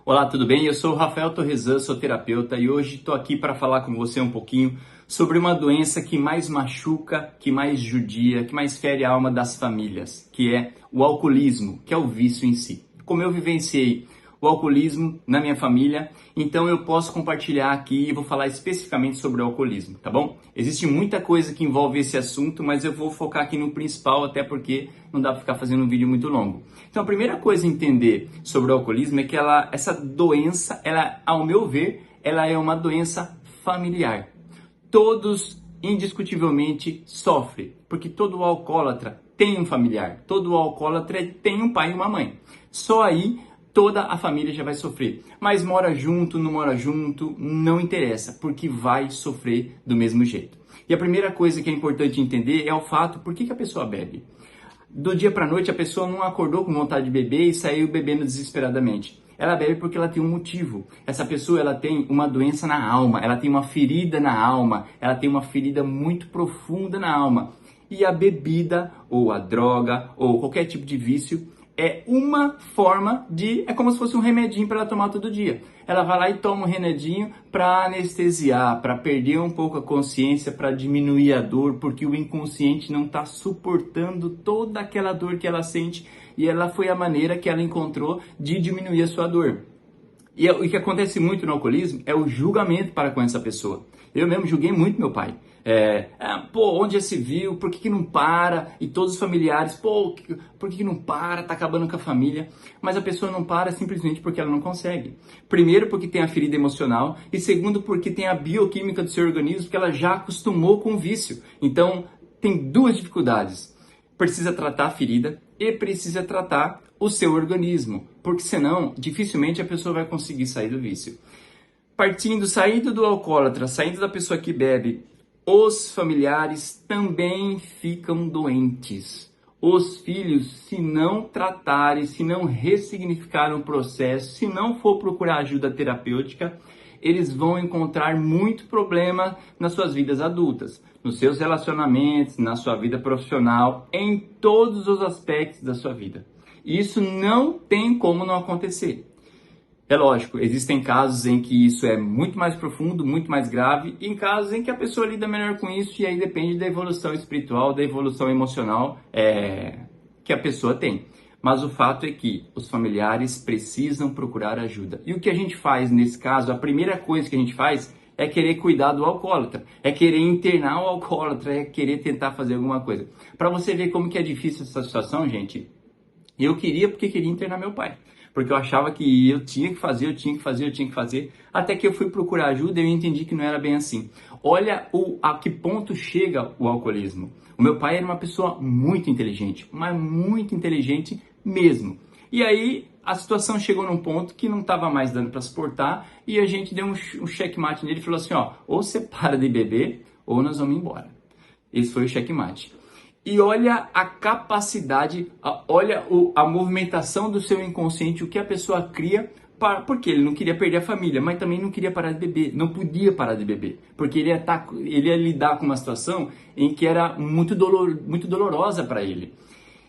Olá, tudo bem? Eu sou o Rafael Torresan, sou terapeuta e hoje estou aqui para falar com você um pouquinho sobre uma doença que mais machuca, que mais judia, que mais fere a alma das famílias, que é o alcoolismo, que é o vício em si. Como eu vivenciei o alcoolismo na minha família, então eu posso compartilhar aqui e vou falar especificamente sobre o alcoolismo, tá bom? Existe muita coisa que envolve esse assunto, mas eu vou focar aqui no principal, até porque não dá para ficar fazendo um vídeo muito longo. Então a primeira coisa a entender sobre o alcoolismo é que essa doença, ao meu ver, ela é uma doença familiar. Todos indiscutivelmente sofrem, porque todo alcoólatra tem um familiar, todo alcoólatra tem um pai e uma mãe. Só aí toda a família já vai sofrer. Mas mora junto, não mora junto, não interessa, porque vai sofrer do mesmo jeito. E a primeira coisa que é importante entender é o fato, por que a pessoa bebe? Do dia para a noite a pessoa não acordou com vontade de beber e saiu bebendo desesperadamente. Ela bebe porque ela tem um motivo. Essa pessoa ela tem uma doença na alma, ela tem uma ferida na alma, ela tem uma ferida muito profunda na alma. E a bebida, ou a droga, ou qualquer tipo de vício, é uma forma é como se fosse um remedinho para ela tomar todo dia. Ela vai lá e toma um remedinho para anestesiar, para perder um pouco a consciência, para diminuir a dor, porque o inconsciente não está suportando toda aquela dor que ela sente e ela foi a maneira que ela encontrou de diminuir a sua dor. E o que acontece muito no alcoolismo é o julgamento para com essa pessoa. Eu mesmo julguei muito meu pai. Onde já se viu? Por que não para? E todos os familiares, por que não para? Tá acabando com a família. Mas a pessoa não para simplesmente porque ela não consegue. Primeiro porque tem a ferida emocional e segundo porque tem a bioquímica do seu organismo que ela já acostumou com o vício. Então tem duas dificuldades. Precisa tratar a ferida e precisa tratar o seu organismo, porque senão dificilmente a pessoa vai conseguir sair do vício. Saindo do alcoólatra, saindo da pessoa que bebe, os familiares também ficam doentes. Os filhos, se não tratarem, se não ressignificar o processo, se não for procurar ajuda terapêutica, eles vão encontrar muito problema nas suas vidas adultas, nos seus relacionamentos, na sua vida profissional, em todos os aspectos da sua vida. Isso não tem como não acontecer. É lógico, existem casos em que isso é muito mais profundo, muito mais grave, e em casos em que a pessoa lida melhor com isso, e aí depende da evolução espiritual, da evolução emocional que a pessoa tem. Mas o fato é que os familiares precisam procurar ajuda. E o que a gente faz nesse caso, a primeira coisa que a gente faz é querer cuidar do alcoólatra, é querer internar o alcoólatra, é querer tentar fazer alguma coisa. Para você ver como que é difícil essa situação, gente, eu queria porque queria internar meu pai. Porque eu achava que eu tinha que fazer, até que eu fui procurar ajuda e eu entendi que não era bem assim. Olha a que ponto chega o alcoolismo. O meu pai era uma pessoa muito inteligente, mas muito inteligente mesmo. E aí a situação chegou num ponto que não estava mais dando para suportar e a gente deu um checkmate nele e falou assim, ou você para de beber ou nós vamos embora. Esse foi o checkmate. E olha a capacidade, olha a movimentação do seu inconsciente, o que a pessoa cria, porque ele não queria perder a família, mas também não queria parar de beber, não podia parar de beber, porque ele ia lidar com uma situação em que era muito dolorosa para ele.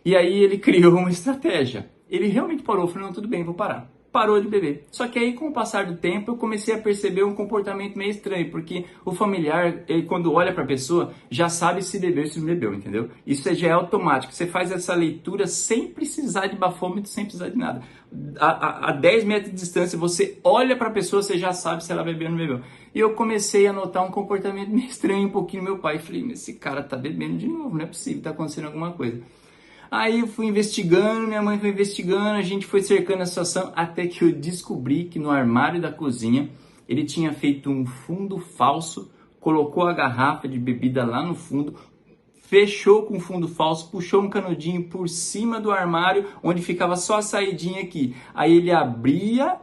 E aí ele criou uma estratégia. Ele realmente parou, falou, não, tudo bem, vou parar. Parou de beber. Só que aí, com o passar do tempo, eu comecei a perceber um comportamento meio estranho, porque o familiar, ele, quando olha para a pessoa, já sabe se bebeu ou se não bebeu, entendeu? Isso já é automático. Você faz essa leitura sem precisar de bafômetro, sem precisar de nada. A 10 metros de distância, você olha para a pessoa, você já sabe se ela bebeu ou não bebeu. E eu comecei a notar um comportamento meio estranho um pouquinho no meu pai. Falei, mas esse cara tá bebendo de novo, não é possível, tá acontecendo alguma coisa. Aí eu fui investigando, minha mãe foi investigando, a gente foi cercando a situação até que eu descobri que no armário da cozinha ele tinha feito um fundo falso, colocou a garrafa de bebida lá no fundo, fechou com o fundo falso, puxou um canudinho por cima do armário onde ficava só a saidinha aqui. Aí ele abria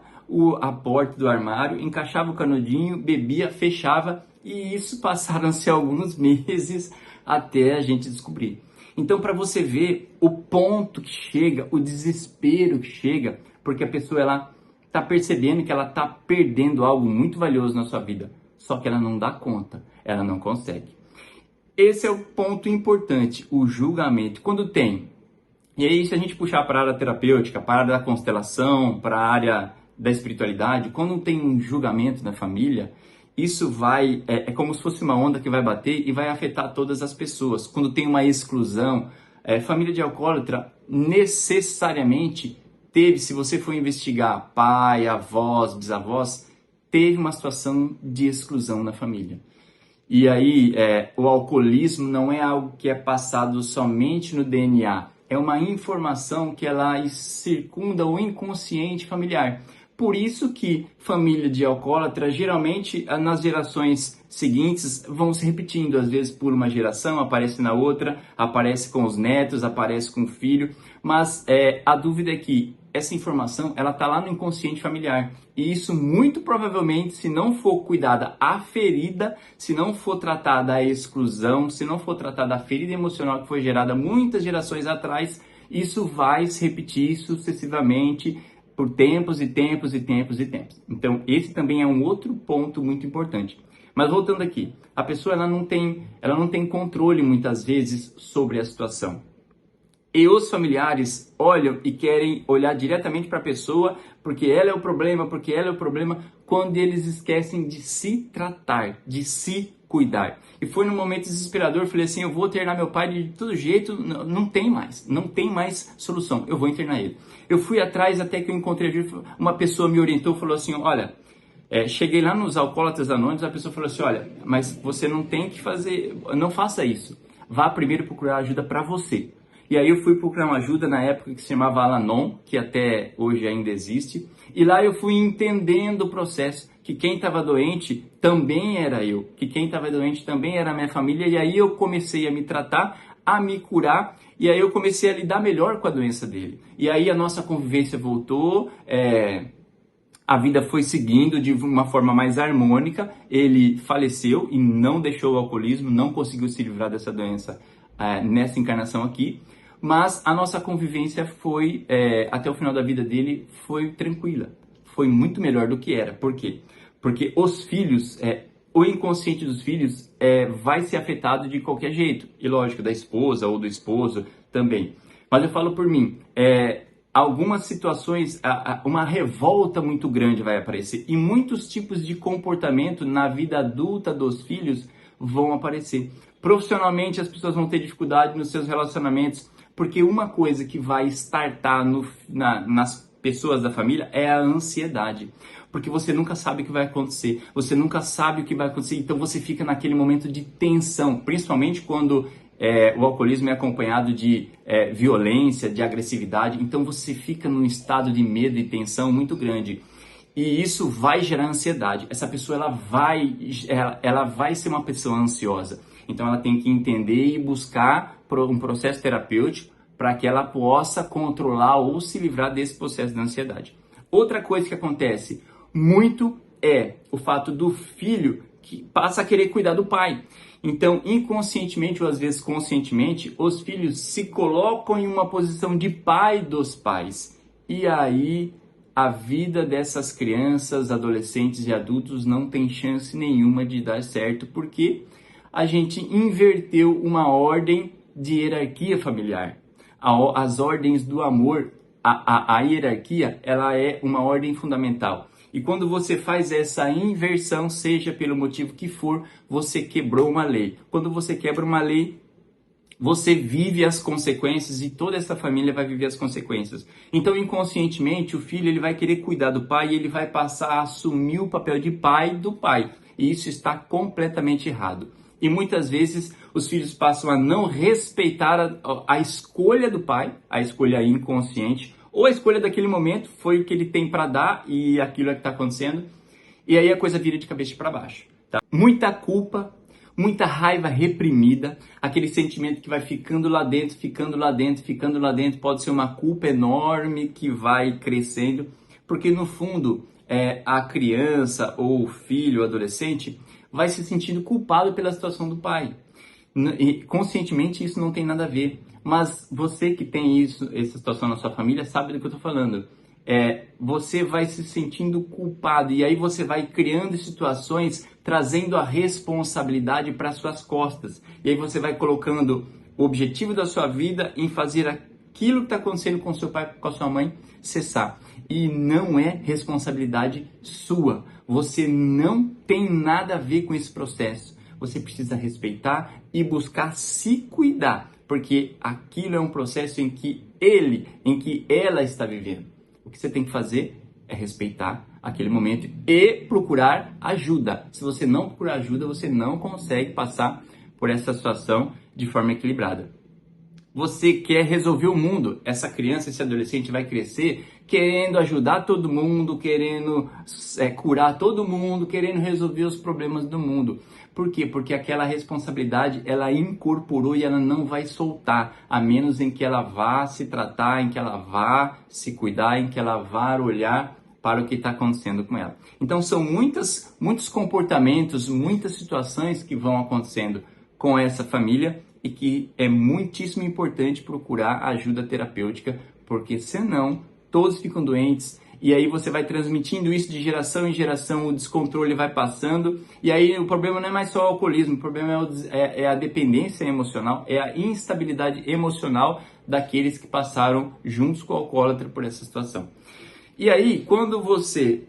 a porta do armário, encaixava o canudinho, bebia, fechava e isso passaram-se alguns meses até a gente descobrir. Então, para você ver o ponto que chega, o desespero que chega, porque a pessoa ela está percebendo que ela está perdendo algo muito valioso na sua vida, só que ela não dá conta, ela não consegue. Esse é o ponto importante, o julgamento. Quando tem, e aí se a gente puxar para a área terapêutica, para a área da constelação, para a área da espiritualidade, quando tem um julgamento na família, isso vai, é como se fosse uma onda que vai bater e vai afetar todas as pessoas. Quando tem uma exclusão, família de alcoólatra necessariamente teve, se você for investigar pai, avós, bisavós, teve uma situação de exclusão na família. E aí, o alcoolismo não é algo que é passado somente no DNA, é uma informação que ela circunda o inconsciente familiar. Por isso que família de alcoólatra, geralmente, nas gerações seguintes, vão se repetindo. Às vezes, por uma geração, aparece na outra, aparece com os netos, aparece com o filho. Mas a dúvida é que essa informação, ela está lá no inconsciente familiar. E isso, muito provavelmente, se não for cuidada a ferida, se não for tratada a exclusão, se não for tratada a ferida emocional que foi gerada muitas gerações atrás, isso vai se repetir sucessivamente, por tempos e tempos e tempos e tempos. Então, esse também é um outro ponto muito importante. Mas voltando aqui, a pessoa ela não tem controle muitas vezes sobre a situação. E os familiares olham e querem olhar diretamente para a pessoa, porque ela é o problema, quando eles esquecem de se tratar, de se cuidar. E foi num momento desesperador, eu falei assim, eu vou internar meu pai de todo jeito, não tem mais solução, eu vou internar ele. Eu fui atrás até que eu encontrei uma pessoa me orientou, falou assim, olha, cheguei lá nos Alcoólatras Anônimos, a pessoa falou assim, olha, mas você não tem que fazer, não faça isso, vá primeiro procurar ajuda para você. E aí eu fui procurar uma ajuda na época que se chamava Al-Anon, que até hoje ainda existe. E lá eu fui entendendo o processo, que quem estava doente também era eu, que quem estava doente também era a minha família. E aí eu comecei a me tratar, a me curar, e aí eu comecei a lidar melhor com a doença dele. E aí a nossa convivência voltou, a vida foi seguindo de uma forma mais harmônica. Ele faleceu e não deixou o alcoolismo, não conseguiu se livrar dessa doença nessa encarnação aqui. Mas a nossa convivência foi, até o final da vida dele, foi tranquila. Foi muito melhor do que era. Por quê? Porque os filhos, o inconsciente dos filhos vai ser afetado de qualquer jeito. E lógico, da esposa ou do esposo também. Mas eu falo por mim, algumas situações, uma revolta muito grande vai aparecer. E muitos tipos de comportamento na vida adulta dos filhos vão aparecer. Profissionalmente, as pessoas vão ter dificuldade nos seus relacionamentos. Porque uma coisa que vai startar nas pessoas da família é a ansiedade. Porque você nunca sabe o que vai acontecer. Você nunca sabe o que vai acontecer. Então você fica naquele momento de tensão. Principalmente quando o alcoolismo é acompanhado de violência, de agressividade. Então você fica num estado de medo e tensão muito grande. E isso vai gerar ansiedade. Essa pessoa ela vai ser uma pessoa ansiosa. Então ela tem que entender e buscar um processo terapêutico para que ela possa controlar ou se livrar desse processo de ansiedade. Outra coisa que acontece muito é o fato do filho que passa a querer cuidar do pai. Então, inconscientemente ou às vezes conscientemente, os filhos se colocam em uma posição de pai dos pais. E aí a vida dessas crianças, adolescentes e adultos não tem chance nenhuma de dar certo, porque a gente inverteu uma ordem de hierarquia familiar. As ordens do amor, a hierarquia, ela é uma ordem fundamental. E quando você faz essa inversão, seja pelo motivo que for, você quebrou uma lei. Quando você quebra uma lei, você vive as consequências e toda essa família vai viver as consequências. Então, inconscientemente, o filho ele vai querer cuidar do pai e ele vai passar a assumir o papel de pai do pai. E isso está completamente errado. E muitas vezes os filhos passam a não respeitar a escolha do pai, a escolha inconsciente, ou a escolha daquele momento, foi o que ele tem para dar e aquilo é que está acontecendo. E aí a coisa vira de cabeça para baixo. Tá? Muita culpa, muita raiva reprimida, aquele sentimento que vai ficando lá dentro, ficando lá dentro, ficando lá dentro, pode ser uma culpa enorme que vai crescendo, porque no fundo a criança ou o filho, o adolescente, vai se sentindo culpado pela situação do pai. E conscientemente isso não tem nada a ver, mas você que tem essa situação na sua família sabe do que eu estou falando. Você vai se sentindo culpado e aí você vai criando situações trazendo a responsabilidade para suas costas. E aí você vai colocando o objetivo da sua vida em fazer aquilo que está acontecendo com seu pai, com a sua mãe, cessar. E não é responsabilidade sua. Você não tem nada a ver com esse processo. Você precisa respeitar e buscar se cuidar, porque aquilo é um processo em que ela está vivendo. O que você tem que fazer é respeitar aquele momento e procurar ajuda. Se você não procurar ajuda, você não consegue passar por essa situação de forma equilibrada. Você quer resolver o mundo. Essa criança, esse adolescente vai crescer querendo ajudar todo mundo, querendo curar todo mundo, querendo resolver os problemas do mundo. Por quê? Porque aquela responsabilidade ela incorporou e ela não vai soltar, a menos em que ela vá se tratar, em que ela vá se cuidar, em que ela vá olhar para o que está acontecendo com ela. Então são muitos comportamentos, muitas situações que vão acontecendo com essa família e que é muitíssimo importante procurar ajuda terapêutica, porque senão todos ficam doentes e aí você vai transmitindo isso de geração em geração, o descontrole vai passando e aí o problema não é mais só o alcoolismo, o problema é a dependência emocional, é a instabilidade emocional daqueles que passaram juntos com o alcoólatra por essa situação. E aí, quando você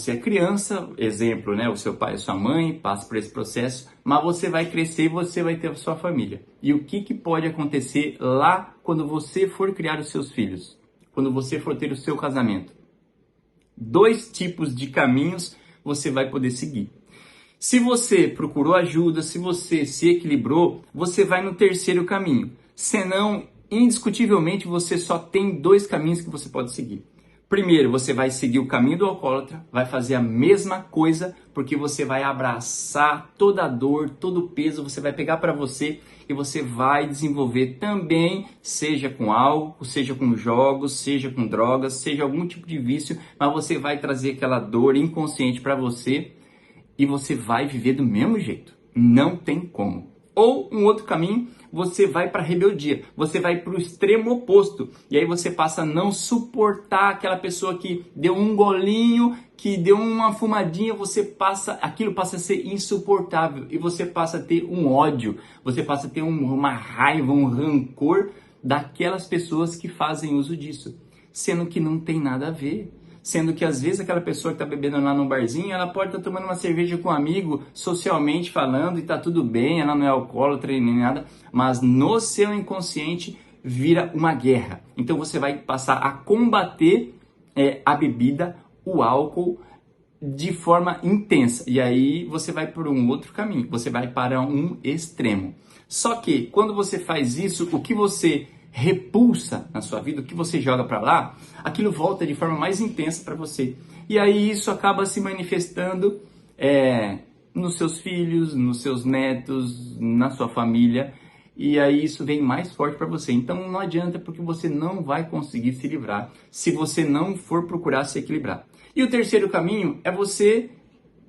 é criança, exemplo, né? O seu pai e sua mãe passam por esse processo, mas você vai crescer e você vai ter a sua família. E o que pode acontecer lá quando você for criar os seus filhos? Quando você for ter o seu casamento? 2 tipos de caminhos você vai poder seguir. Se você procurou ajuda, se você se equilibrou, você vai no terceiro caminho. Senão, indiscutivelmente, você só tem 2 caminhos que você pode seguir. Primeiro, você vai seguir o caminho do alcoólatra, vai fazer a mesma coisa, porque você vai abraçar toda a dor, todo o peso, você vai pegar para você e você vai desenvolver também, seja com álcool, seja com jogos, seja com drogas, seja algum tipo de vício, mas você vai trazer aquela dor inconsciente para você e você vai viver do mesmo jeito. Não tem como. Ou um outro caminho, você vai para a rebeldia, você vai para o extremo oposto. E aí você passa a não suportar aquela pessoa que deu um golinho, que deu uma fumadinha, aquilo passa a ser insuportável. E você passa a ter um ódio, você passa a ter uma raiva, um rancor daquelas pessoas que fazem uso disso. Sendo que não tem nada a ver. Sendo que às vezes aquela pessoa que está bebendo lá no barzinho, ela pode estar tomando uma cerveja com um amigo, socialmente falando, e está tudo bem, ela não é alcoólatra nem nada, mas no seu inconsciente vira uma guerra. Então você vai passar a combater a bebida, o álcool, de forma intensa. E aí você vai por um outro caminho, você vai para um extremo. Só que quando você faz isso, o que você repulsa na sua vida, o que você joga para lá, aquilo volta de forma mais intensa para você. E aí isso acaba se manifestando nos seus filhos, nos seus netos, na sua família, e aí isso vem mais forte para você. Então não adianta, porque você não vai conseguir se livrar se você não for procurar se equilibrar. E o terceiro caminho é você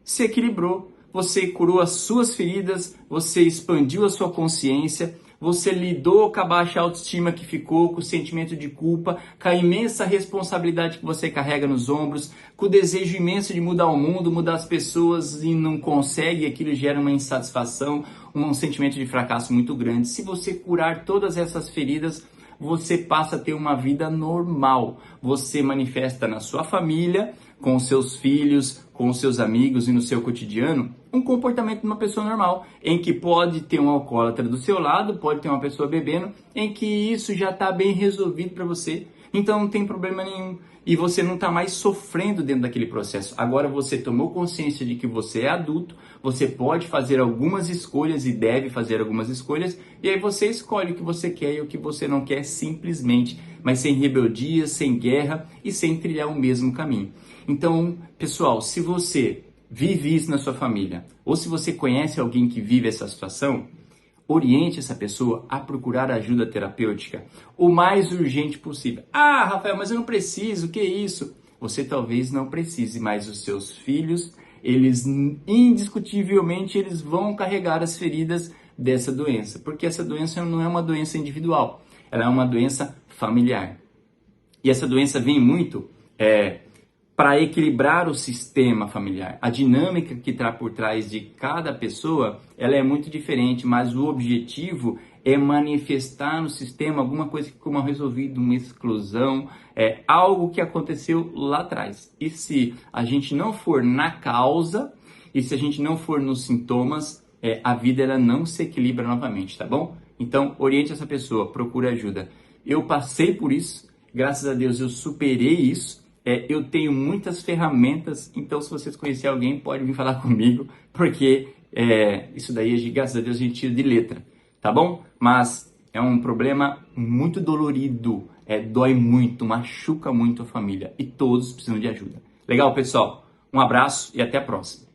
se equilibrou, você curou as suas feridas, você expandiu a sua consciência, você lidou com a baixa autoestima que ficou, com o sentimento de culpa, com a imensa responsabilidade que você carrega nos ombros, com o desejo imenso de mudar o mundo, mudar as pessoas e não consegue, aquilo gera uma insatisfação, um sentimento de fracasso muito grande. Se você curar todas essas feridas, você passa a ter uma vida normal. Você manifesta na sua família, com os seus filhos, com os seus amigos e no seu cotidiano, um comportamento de uma pessoa normal, em que pode ter um alcoólatra do seu lado, pode ter uma pessoa bebendo, em que isso já está bem resolvido para você. Então não tem problema nenhum. E você não está mais sofrendo dentro daquele processo. Agora você tomou consciência de que você é adulto, você pode fazer algumas escolhas e deve fazer algumas escolhas, e aí você escolhe o que você quer e o que você não quer simplesmente, mas sem rebeldia, sem guerra e sem trilhar o mesmo caminho. Então, pessoal, se você vive isso na sua família, ou se você conhece alguém que vive essa situação, oriente essa pessoa a procurar ajuda terapêutica o mais urgente possível. Ah, Rafael, mas eu não preciso, o que é isso? Você talvez não precise, mas os seus filhos, eles indiscutivelmente eles vão carregar as feridas dessa doença, porque essa doença não é uma doença individual, ela é uma doença familiar. E essa doença vem muito para equilibrar o sistema familiar. A dinâmica que está por trás de cada pessoa, ela é muito diferente, mas o objetivo é manifestar no sistema alguma coisa que ficou mal resolvida, uma exclusão, algo que aconteceu lá atrás. E se a gente não for na causa, e se a gente não for nos sintomas, a vida ela não se equilibra novamente, tá bom? Então, oriente essa pessoa, procure ajuda. Eu passei por isso, graças a Deus eu superei isso. Eu tenho muitas ferramentas, então se vocês conhecerem alguém, pode vir falar comigo, porque isso daí, graças a Deus, a gente tira de letra, tá bom? Mas é um problema muito dolorido, dói muito, machuca muito a família e todos precisam de ajuda. Legal, pessoal? Um abraço e até a próxima.